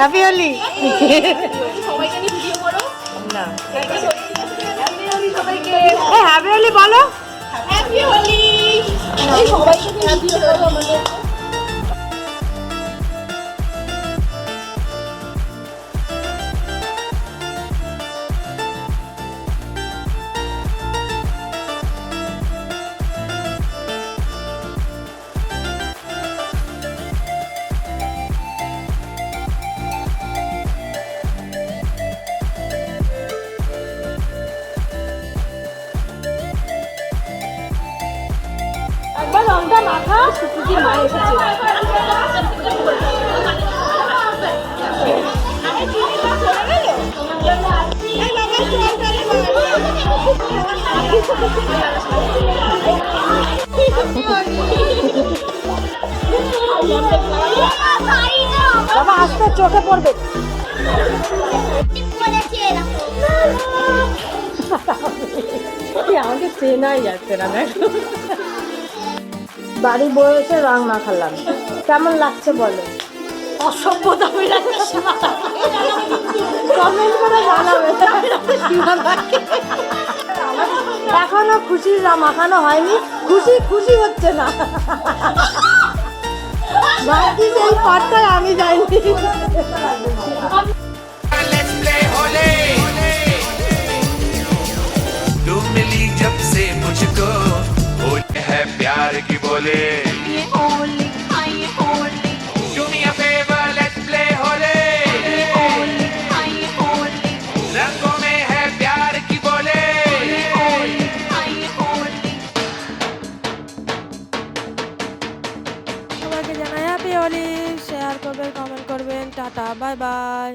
Happy Holi. সবাইকে নিয়ে video করো না হ্যাপি হোলি সবাইকে এই হ্যাপি হোলি বলো। হ্যাপি হোলি এই সবাইকে নিয়ে ভিডিও করো আমাদের একবার রংটা মাখা সুপুজি মা এসেছে বাবা আসতে চোখে পড়বে। আমাকে চেনাই যাচ্ছে না দেখো বাড়ি বসে রং মাখালাম, কেমন লাগছে বলো? অসভ্যতা হয়ে যাচ্ছে কমেন্ট করে জানাবে। এখনো খুশির রং মাখানো হয়নি, খুশি খুশি হচ্ছে না। বাকি সেই পাটটাই আমি যাইনি। Let's play होली तू मिली जब से मुझको होली है प्यार की बोले ये होली आई Holi Do me a favor let's play Holi Holi आई होली रंगों में है प्यार की बोले होली आई होली সবাইকে জানাই হ্যাপি হোলি। শেয়ার করবেন, কমেন্ট করবেন। Tata, bye bye.